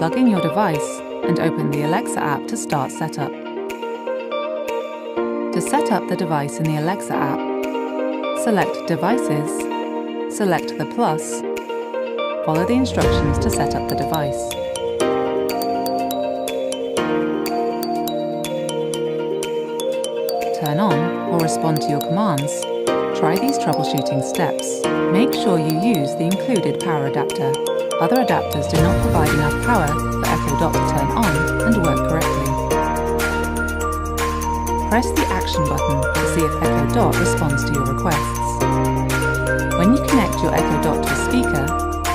Plug in your device and open the Alexa app to start setup. To set up the device in the Alexa app, select Devices, select the plus, follow the instructions to set up the device. Turn on or respond to your commands. Try these troubleshooting steps. Make sure you use the included power adapter. Other adapters do not provide enough power for Echo Dot to turn on and work correctly. Press the Action button to see if Echo Dot responds to your requests. When you connect your Echo Dot to a speaker,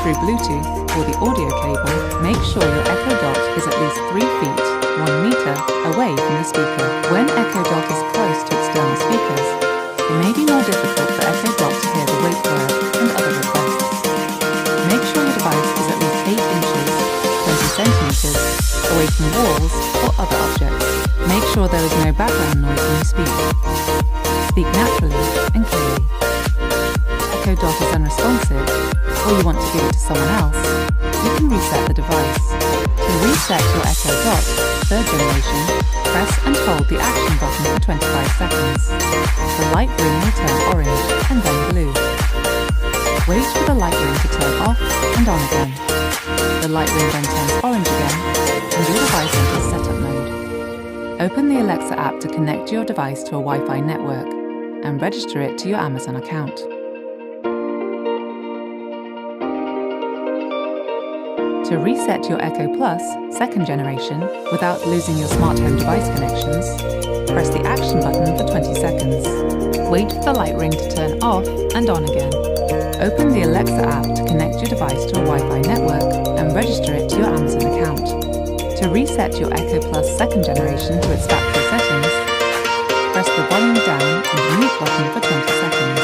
through Bluetooth or the audio cable, make sure your Echo Dot is at least 3 feet, 1 meter, away from the speaker. When Echo Dot is close to external speakers, it may be more difficult for Echo Dot to hear the wake word and other requests. Make sure your device is at least 8 inches, 20 centimeters, away from walls or other objects. Make sure there is no background noise when you speak. Speak naturally and clearly. Echo Dot is unresponsive, or you want to give it to someone else, you can reset the device. To reset your Echo Dot, 3rd generation, press and hold the Action button for 25 seconds. The light ring will turn orange and then blue. Wait for the light ring to turn off and on again. The light ring then turns orange again, and your device enters setup mode. Open the Alexa app to connect your device to a Wi-Fi network and register it to your Amazon account. To reset your Echo Plus 2nd generation without losing your smart home device connections, press the Action button for 20 seconds. Wait for the light ring to turn off and on again. Open the Alexa app to connect your device to a Wi-Fi network and register it to your Amazon account. To reset your Echo Plus 2nd generation to its factory settings, press the volume down and mute button for 20 seconds.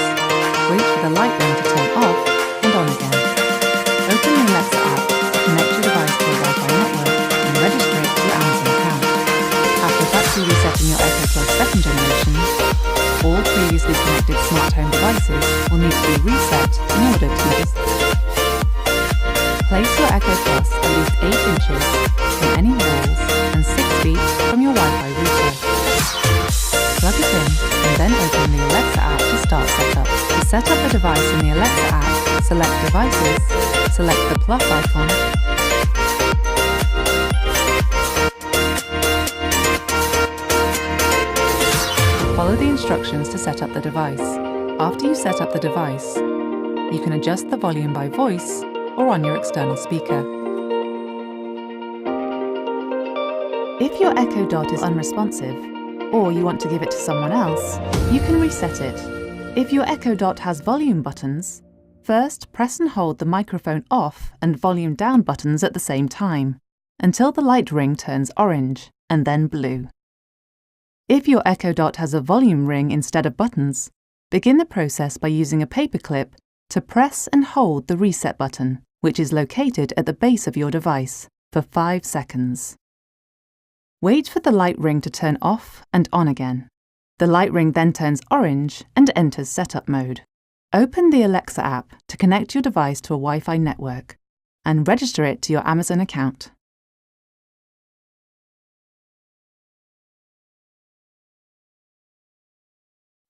Wait for the light ring to turn off and on again. Open the Alexa app to connect your device to a Wi-Fi network and register it to your Amazon account. After factory resetting your Echo Plus 2nd generation, all previously connected smart home devices will need to be reset in order to use. Place your Echo Plus at least 8 inches from any walls and 6 feet from your Wi-Fi router. Plug it in and then open the Alexa app to start setup. To set up the device in the Alexa app, select Devices, select the plus icon, follow the instructions to set up the device. After you set up the device, you can adjust the volume by voice or on your external speaker. If your Echo Dot is unresponsive, or you want to give it to someone else, you can reset it. If your Echo Dot has volume buttons, first press and hold the microphone off and volume down buttons at the same time, until the light ring turns orange and then blue. If your Echo Dot has a volume ring instead of buttons, begin the process by using a paperclip to press and hold the reset button, which is located at the base of your device, for 5 seconds. Wait for the light ring to turn off and on again. The light ring then turns orange and enters setup mode. Open the Alexa app to connect your device to a Wi-Fi network and register it to your Amazon account.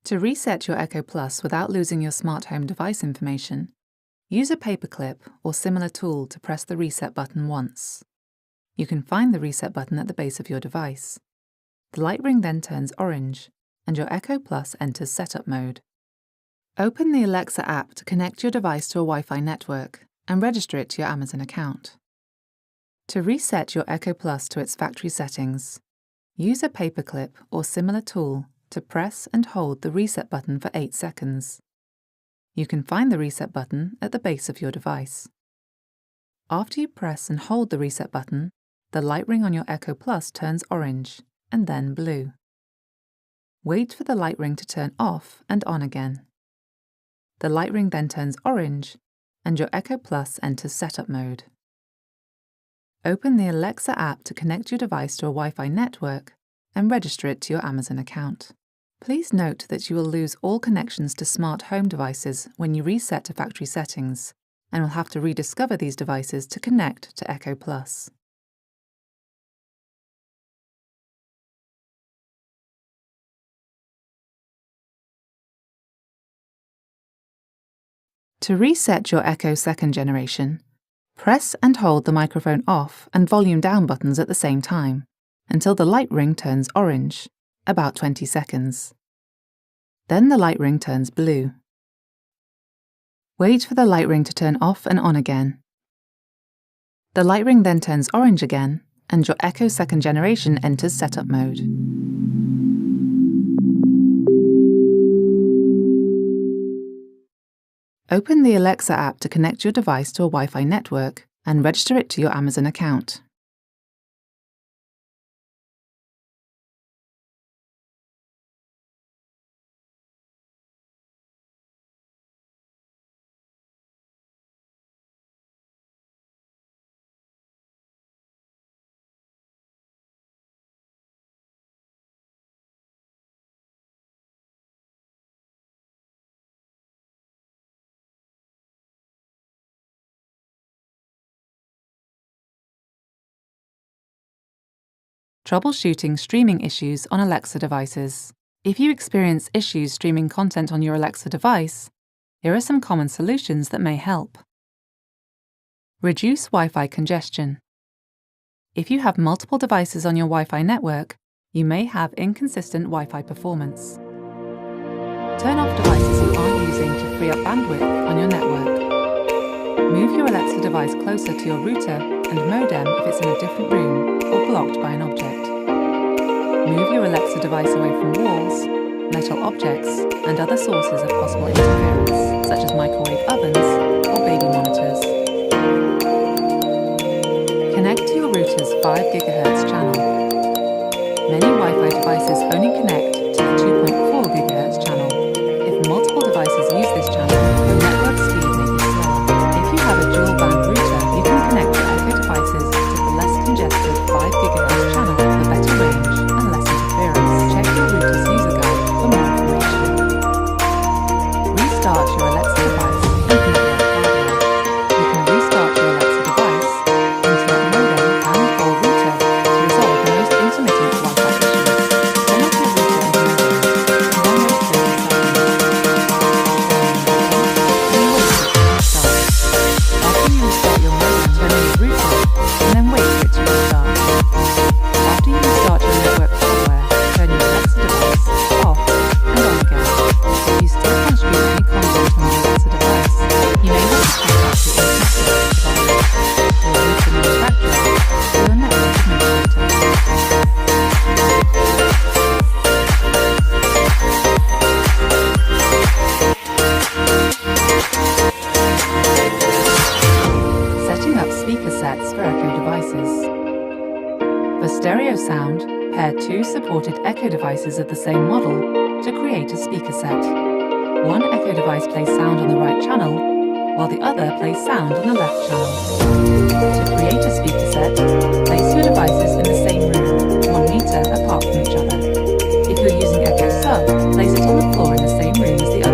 To reset your Echo Plus without losing your smart home device information, use a paperclip or similar tool to press the reset button once. You can find the reset button at the base of your device. The light ring then turns orange, and your Echo Plus enters setup mode. Open the Alexa app to connect your device to a Wi-Fi network and register it to your Amazon account. To reset your Echo Plus to its factory settings, use a paperclip or similar tool to press and hold the reset button for 8 seconds. You can find the reset button at the base of your device. After you press and hold the reset button, the light ring on your Echo Plus turns orange and then blue. Wait for the light ring to turn off and on again. The light ring then turns orange and your Echo Plus enters setup mode. Open the Alexa app to connect your device to a Wi-Fi network and register it to your Amazon account. Please note that you will lose all connections to smart home devices when you reset to factory settings, and will have to rediscover these devices to connect to Echo Plus. To reset your Echo second generation, press and hold the microphone off and volume down buttons at the same time until the light ring turns orange, about 20 seconds. Then the light ring turns blue. Wait for the light ring to turn off and on again. The light ring then turns orange again, and your Echo second generation enters setup mode. Open the Alexa app to connect your device to a Wi-Fi network and register it to your Amazon account. Troubleshooting streaming issues on Alexa devices. If you experience issues streaming content on your Alexa device, here are some common solutions that may help. Reduce Wi-Fi congestion. If you have multiple devices on your Wi-Fi network, you may have inconsistent Wi-Fi performance. Turn off devices you aren't using to free up bandwidth on your network. Move your Alexa device closer to your router and modem if it's in a different room or blocked by an object. Move your Alexa device away from walls, metal objects, and other sources of possible interference, such as microwave ovens or baby monitors. Connect to your router's 5 GHz channel. Many Wi-Fi devices only connect to the 2.4 GHz channel. If multiple devices use this channel, your network speed may be slower. If you have a dual-band router, you can connect your Echo devices to the less congested 5 GHz channel for better range and less interference. Check your router's user guide for more information. Restart your Alexa device and network hardware. You can restart your Alexa device, internet modem, and or router to resolve the most intermittent Wi-Fi issues. Turn off your router and modem, and then wait 30 seconds. Then wait for it to restart. After you restart your modem, turn on your router, and then wait for it to restart. After you restart your network hardware, turn your Alexa device off and on again. If you still can't stream any content on your Alexa device, you may want to contact your internet service provider or router manufacturer or your network administrator. Setting up speaker sets for Echo devices. For stereo sound, pair 2 supported Echo devices of the same model to create a speaker set. One Echo device plays sound on the right channel, while the other plays sound on the left channel. To create a speaker set, place your devices in the same room, 1 meter apart from each other. If you're using Echo Sub, place it on the floor in the same room as the other